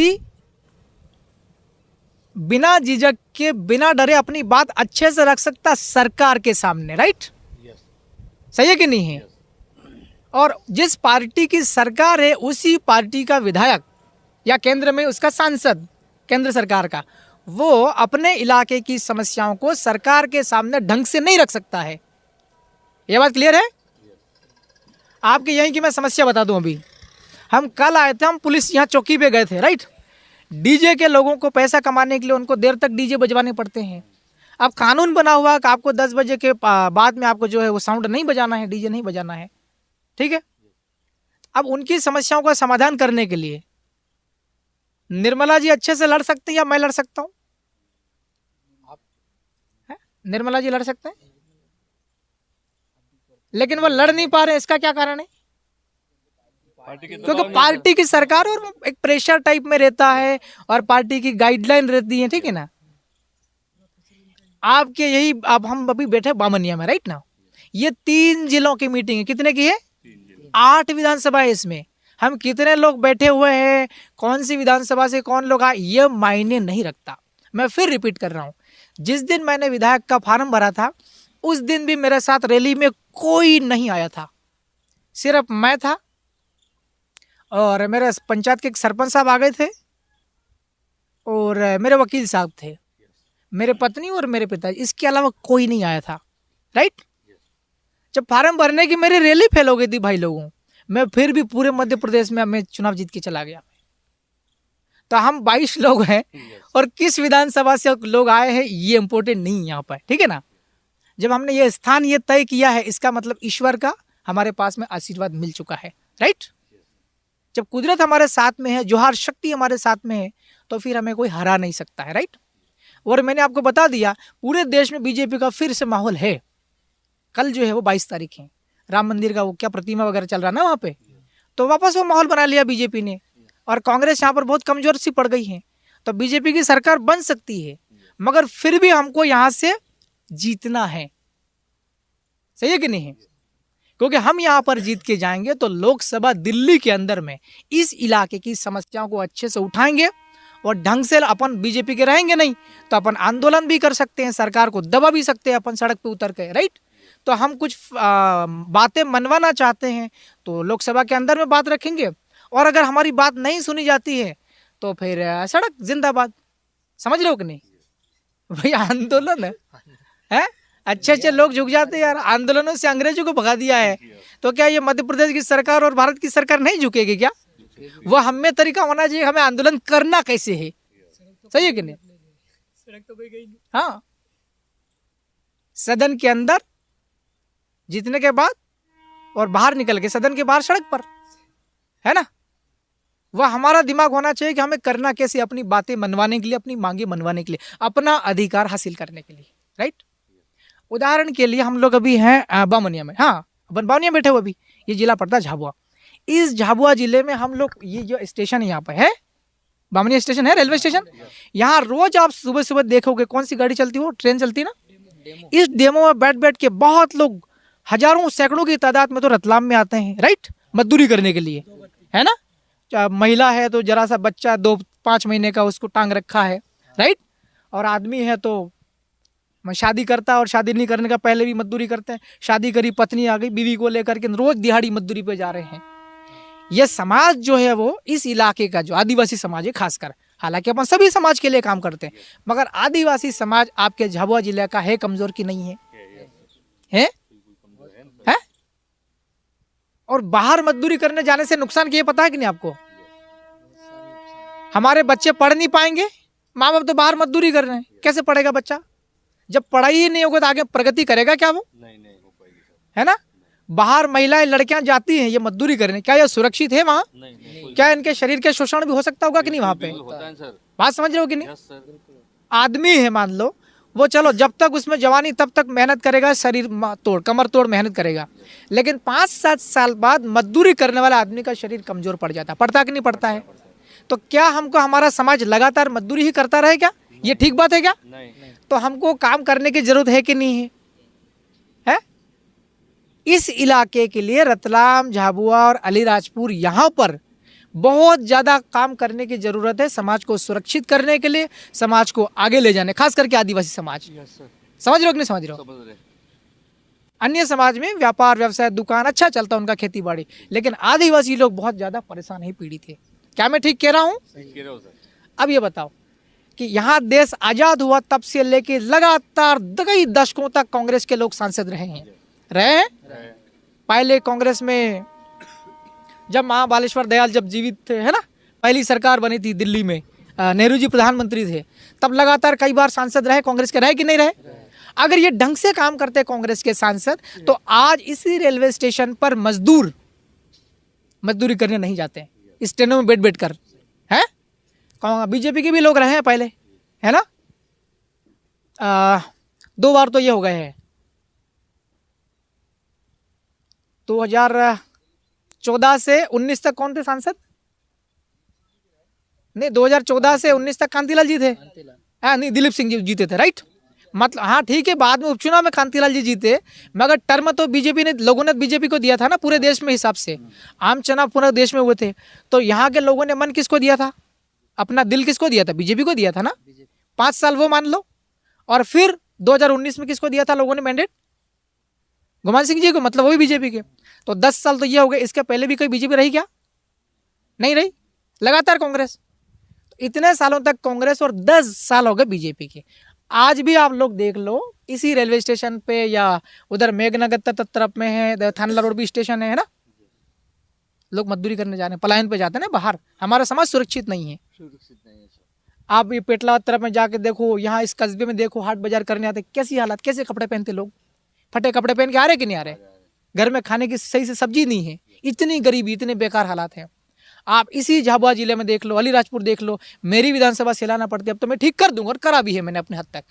व्यक्ति बिना झिझक के, बिना डरे अपनी बात अच्छे से रख सकता सरकार के सामने, राइट? सही है कि नहीं है? और जिस पार्टी की सरकार है उसी पार्टी का विधायक या केंद्र में उसका सांसद, केंद्र सरकार का, वो अपने इलाके की समस्याओं को सरकार के सामने ढंग से नहीं रख सकता है। ये बात क्लियर है? आपके यहीं की मैं समस्या बता दूं। अभी हम कल आए थे, हम पुलिस यहाँ चौकी पे गए थे, राइट? डीजे के लोगों को पैसा कमाने के लिए उनको देर तक डीजे बजवाने पड़ते हैं। अब कानून बना हुआ कि आपको 10 बजे के बाद में आपको जो है वो साउंड नहीं बजाना है, डीजे नहीं बजाना है, ठीक है? अब उनकी समस्याओं का समाधान करने के लिए निर्मला जी अच्छे से लड़ सकते हैं या मैं लड़ सकता हूँ? निर्मला जी लड़ सकते हैं, लेकिन वो लड़ नहीं पा रहे, इसका क्या कारण है? क्योंकि पार्टी की सरकार और एक प्रेशर टाइप में रहता है और पार्टी की गाइडलाइन रहती है, ठीक है ना? आपके यही, अब हम अभी बैठे बामनिया में, राइट ना? ये 3 जिलों की मीटिंग है। कितने की है? 8 विधानसभा है। इसमें हम कितने लोग बैठे हुए हैं, कौन सी विधानसभा से कौन लोग आए, ये मायने नहीं रखता। मैं फिर रिपीट कर रहा हूँ, जिस दिन मैंने विधायक का फॉर्म भरा था उस दिन भी मेरे साथ रैली में कोई नहीं आया था, सिर्फ मैं था और मेरे पंचायत के एक सरपंच साहब आ गए थे और मेरे वकील साहब थे, मेरे पत्नी और मेरे पिताजी, इसके अलावा कोई नहीं आया था, राइट? जब फॉर्म भरने की मेरी रैली फेल हो गई थी भाई लोगों, मैं फिर भी पूरे मध्य प्रदेश में मैं चुनाव जीत के चला गया। तो हम 22 लोग हैं और किस विधानसभा से लोग आए हैं ये इंपॉर्टेंट नहीं यहाँ पर, ठीक है ना? जब हमने ये स्थान ये तय किया है, इसका मतलब ईश्वर का हमारे पास में आशीर्वाद मिल चुका है, राइट? जब कुदरत हमारे साथ में है, जोहार शक्ति हमारे साथ में है, तो फिर हमें कोई हरा नहीं सकता है, राइट? और मैंने आपको बता दिया पूरे देश में बीजेपी का फिर से माहौल है। कल जो है वो 22 तारीख है, राम मंदिर का वो क्या प्रतिमा वगैरह चल रहा ना वहाँ पे, तो वापस वो माहौल बना लिया बीजेपी ने। और कांग्रेस यहाँ पर बहुत कमजोर सी पड़ गई है, तो बीजेपी की सरकार बन सकती है, मगर फिर भी हमको यहाँ से जीतना है। सही है कि नहीं है? क्योंकि हम यहाँ पर जीत के जाएंगे तो लोकसभा दिल्ली के अंदर में इस इलाके की समस्याओं को अच्छे से उठाएंगे और ढंग से अपन बीजेपी के रहेंगे नहीं तो अपन आंदोलन भी कर सकते हैं, सरकार को दबा भी सकते हैं अपन सड़क पे उतर के, राइट? तो हम कुछ बातें मनवाना चाहते हैं तो लोकसभा के अंदर में बात रखेंगे, और अगर हमारी बात नहीं सुनी जाती है तो फिर सड़क जिंदाबाद। समझ रहे हो कि नहीं भाई? आंदोलन है, अच्छे अच्छे लोग झुक जाते हैं यार। आंदोलनों से अंग्रेजों को भगा दिया है, तो क्या ये मध्य प्रदेश की सरकार और भारत की सरकार नहीं झुकेगी क्या? वो हमें तरीका होना चाहिए, हमें आंदोलन करना कैसे है। सही है कि नहीं? हाँ, सदन के अंदर जीतने के बाद और बाहर निकल के सदन के बाहर सड़क पर, है ना? वह हमारा दिमाग होना चाहिए कि हमें करना कैसे, अपनी बातें मनवाने के लिए, अपनी मांगे मनवाने के लिए, अपना अधिकार हासिल करने के लिए, राइट? उदाहरण के लिए हम लोग अभी हैं बामनिया में, हाँ अपन बामनिया बैठे हुए, अभी ये जिला पड़ता है झाबुआ। इस झाबुआ जिले में हम लोग, ये जो स्टेशन यहाँ पे है बामनिया स्टेशन है, रेलवे स्टेशन, यहाँ रोज आप सुबह सुबह देखोगे कौन सी गाड़ी चलती हो, ट्रेन चलती ना, इस डेमो में बैठ बैठ के बहुत लोग, हजारों सैकड़ों की तादाद में तो रतलाम में आते हैं, राइट? मजदूरी करने के लिए, है ना? महिला है तो जरा सा बच्चा 2-5 महीने का उसको टांग रखा है, राइट? और आदमी है तो शादी करता है और शादी नहीं करने का पहले भी मजदूरी करते हैं, शादी करी पत्नी आ गई, बीवी को लेकर के रोज दिहाड़ी मजदूरी पे जा रहे हैं। यह समाज जो है वो इस इलाके का जो आदिवासी समाज है खासकर, हालांकि अपन सभी समाज के लिए काम करते हैं, मगर आदिवासी समाज आपके झाबुआ जिले का है कमजोर की नहीं है? है? और बाहर मजदूरी करने जाने से नुकसान क्या पता है कि नहीं आपको? हमारे बच्चे पढ़ नहीं पाएंगे, माँ बाप तो बाहर मजदूरी कर रहे हैं, कैसे पढ़ेगा बच्चा? जब पढ़ाई ही नहीं होगा तो आगे प्रगति करेगा क्या वो? नहीं हो पाएगी, है ना? बाहर महिलाएं लड़कियां जाती हैं ये मजदूरी करने, क्या ये सुरक्षित है वहाँ? क्या इनके शरीर के शोषण भी हो सकता होगा कि नहीं वहाँ पे? बात समझ रहे हो कि नहीं? आदमी है मान लो, वो चलो जब तक उसमें जवानी तब तक मेहनत करेगा, शरीर तोड़ कमर तोड़ मेहनत करेगा, लेकिन 5-7 साल बाद मजदूरी करने वाला आदमी का शरीर कमजोर पड़ जाता है, पड़ता कि नहीं पड़ता है? तो क्या हमको हमारा समाज लगातार मजदूरी ही करता रहे क्या? ये ठीक बात है क्या? नहीं। तो हमको काम करने की जरूरत है कि नहीं है? है? इस इलाके के लिए रतलाम, झाबुआ और अलीराजपुर यहाँ पर बहुत ज़्यादा काम करने की ज़रूरत है समाज को सुरक्षित करने के लिए, समाज को आगे ले जाने, खास करके आदिवासी समाज। समझ रहे हो कि नहीं समझ रहे हो? अन्य समाज में व्यापार व्यवसाय दुकान अच्छा चलता है उनका, खेती बाड़ी, लेकिन आदिवासी लोग बहुत ज़्यादा परेशान है, पीड़ित है। क्या मैं ठीक कह रहा हूँ? अब ये बताओ कि यहाँ देश आज़ाद हुआ तब से लेके लगातार कई दशकों तक कांग्रेस के लोग सांसद रहे हैं। पहले कांग्रेस में जब महाबालेश्वर दयाल जब जीवित थे, है ना, पहली सरकार बनी थी दिल्ली में, नेहरू जी प्रधानमंत्री थे, तब लगातार कई बार सांसद रहे कांग्रेस के, रहे कि नहीं रहे? अगर ये ढंग से काम करते कांग्रेस के सांसद तो आज इसी रेलवे स्टेशन पर मजदूरी करने नहीं जाते, स्टेनो में बैठ कर, है? बीजेपी के भी लोग रहे हैं पहले, है ना? 2 बार तो ये हो गए हैं। 2014 से 19 तक कौन थे सांसद? नहीं, 2014 से 19 तक कांतिलाल जी थे। हाँ, नहीं, दिलीप सिंह जी जीते थे, राइट? मतलब हाँ ठीक है, बाद में उपचुनाव में कांतिलाल जी जीते, मगर टर्म तो बीजेपी ने, लोगों ने बीजेपी को दिया था ना पूरे देश में हिसाब से। आम चुनाव पूरे देश में हुए थे, तो यहाँ के लोगों ने मन किसको दिया था? अपना दिल किसको दिया था? बीजेपी को दिया था ना। 5 साल वो मान लो, और फिर 2019 में किसको दिया था लोगों ने मैंडेट? गुमान सिंह जी को, मतलब वो भी बीजेपी के। तो 10 साल तो ये हो गए। इसके पहले भी कोई बीजेपी रही क्या? नहीं रही, लगातार कांग्रेस। इतने सालों तक कांग्रेस और 10 साल हो गए बीजेपी के। आज भी आप लोग देख लो, इसी रेलवे स्टेशन पे या उधर मेघनगर तरफ में है, थानला रोड भी स्टेशन है ना, लोग मजदूरी करने जा रहे हैं, पलायन पे जाते हैं ना बाहर। हमारा समाज सुरक्षित नहीं है। आप ये पेटला तरफ में जाके देखो, यहाँ इस कस्बे में देखो, हाट बाजार करने आते, कैसी हालत, कैसे कपड़े पहनते लोग, फटे कपड़े पहन के आ रहे कि नहीं आ रहे? घर में खाने की सही से सब्जी नहीं है, इतनी गरीबी, इतने बेकार हालात हैं। आप इसी झाबुआ जिले में देख लो, अलीराजपुर देख लो, मेरी विधानसभा से लाना पड़ती है। अब तो मैं ठीक कर दूंगा, और करा भी है मैंने अपने हद तक।